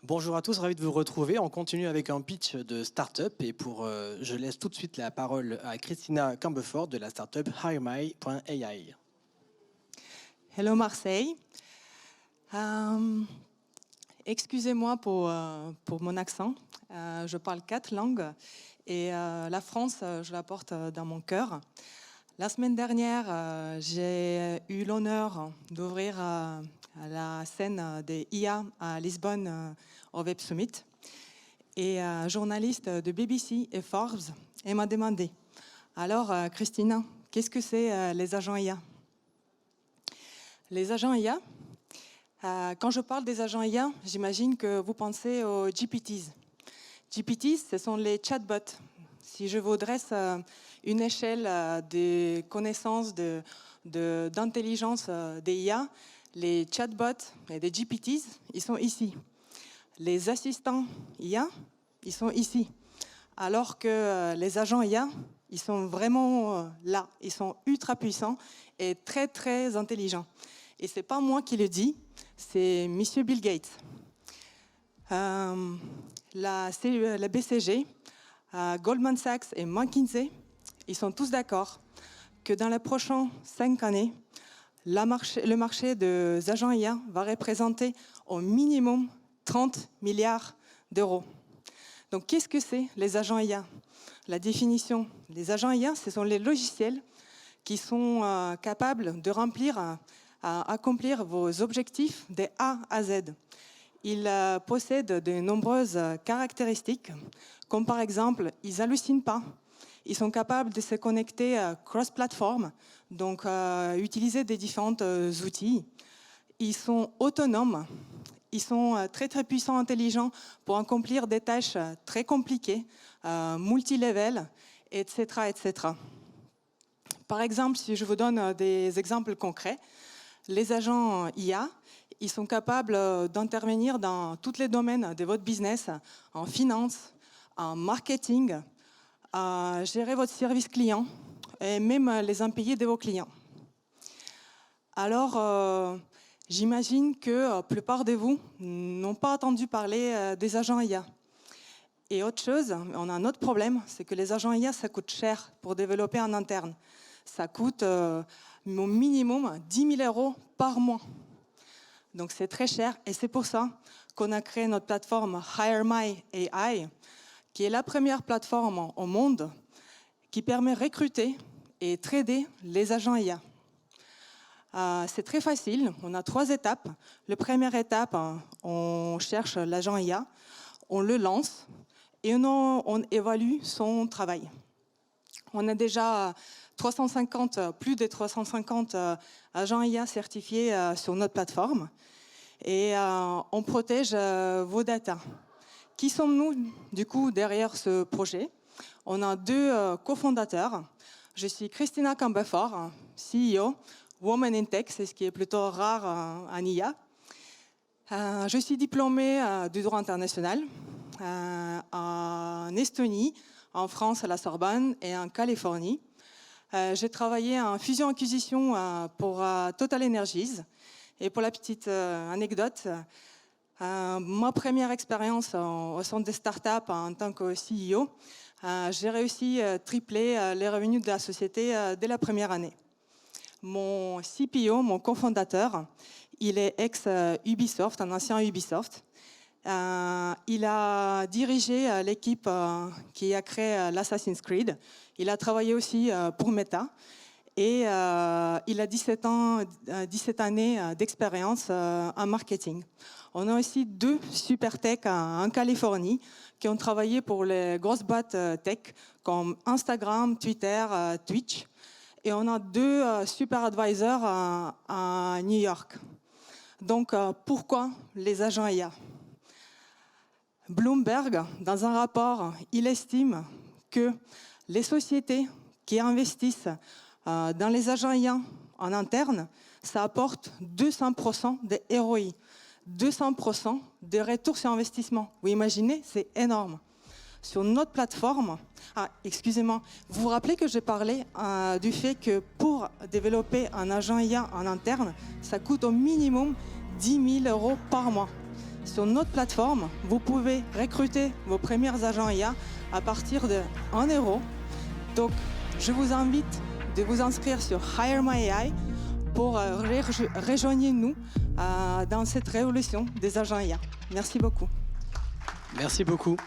Bonjour à tous, ravi de vous retrouver. On continue avec un pitch de start-up et je laisse tout de suite la parole à Christina Cambefort de la start-up HireMy.ai. Hello Marseille. Excusez-moi pour mon accent. Je parle 4 langues et la France, je la porte dans mon cœur. La semaine dernière, j'ai eu l'honneur d'ouvrir à la scène des IA à Lisbonne au Web Summit. Et un journaliste de BBC et Forbes m'a demandé, alors Christina, qu'est-ce que c'est les agents IA? Les agents IA, quand je parle des agents IA, j'imagine que vous pensez aux GPTs. GPTs, ce sont les chatbots. Si je vous dresse une échelle des connaissances d'intelligence des IA, les chatbots et les GPTs, ils sont ici. Les assistants IA, ils sont ici. Alors que les agents IA, ils sont vraiment là. Ils sont ultra puissants et très, très intelligents. Et ce n'est pas moi qui le dis, c'est Monsieur Bill Gates. La BCG, Goldman Sachs et McKinsey, ils sont tous d'accord que dans les prochaines 5 années, le marché des agents IA va représenter au minimum 30 milliards d'euros. Donc, qu'est-ce que c'est les agents IA? La définition, les agents IA, ce sont les logiciels qui sont capables de accomplir vos objectifs de A à Z. Ils possèdent de nombreuses caractéristiques, comme par exemple, ils hallucinent pas. Ils sont capables de se connecter cross-platform, donc utiliser des différents outils. Ils sont autonomes. Ils sont très très puissants, intelligents pour accomplir des tâches très compliquées, multi-level, etc., etc. Par exemple, si je vous donne des exemples concrets, les agents IA, ils sont capables d'intervenir dans tous les domaines de votre business, en finance, en marketing, à gérer votre service client et même les impayés de vos clients. Alors, j'imagine que la plupart de vous n'ont pas entendu parler des agents IA. Et autre chose, on a un autre problème, c'est que les agents IA, ça coûte cher pour développer en interne. Ça coûte au minimum 10 000 € par mois. Donc c'est très cher et c'est pour ça qu'on a créé notre plateforme HireMy.ai, qui est la première plateforme au monde qui permet de recruter et trader les agents IA. C'est très facile, on a 3 étapes. La première étape, on cherche l'agent IA, on le lance et on évalue son travail. On a déjà plus de 350 agents IA certifiés sur notre plateforme et on protège vos datas. Qui sommes-nous, du coup, derrière ce projet? On a 2 cofondateurs. Je suis Christina Cambefort, CEO, Woman in Tech, c'est ce qui est plutôt rare en IA. Je suis diplômée du droit international en Estonie, en France à la Sorbonne et en Californie. J'ai travaillé en fusion-acquisition pour Total Energies. Et pour la petite anecdote, ma première expérience au sein des startups en tant que CEO, j'ai réussi à tripler les revenus de la société dès la première année. Mon CPO, mon cofondateur, il est ex-Ubisoft, un ancien Ubisoft. Il a dirigé l'équipe qui a créé l'Assassin's Creed. Il a travaillé aussi pour Meta. Et il a 17 années d'expérience en marketing. On a aussi 2 super tech en Californie qui ont travaillé pour les grosses boîtes tech comme Instagram, Twitter, Twitch. Et on a 2 super advisors à New York. Donc, pourquoi les agents IA? Bloomberg, dans un rapport, il estime que les sociétés qui investissent dans les agents IA en interne, ça apporte 200% de ROI, 200% de retour sur investissement. Vous imaginez, c'est énorme. Sur notre plateforme, excusez-moi, vous vous rappelez que j'ai parlé du fait que pour développer un agent IA en interne, ça coûte au minimum 10 000 € par mois. sur notre plateforme, vous pouvez recruter vos premiers agents IA à partir de 1 euro. Donc, je vous invite de vous inscrire sur Hire My AI pour rejoindre nous dans cette révolution des agents IA. Merci beaucoup. Merci beaucoup.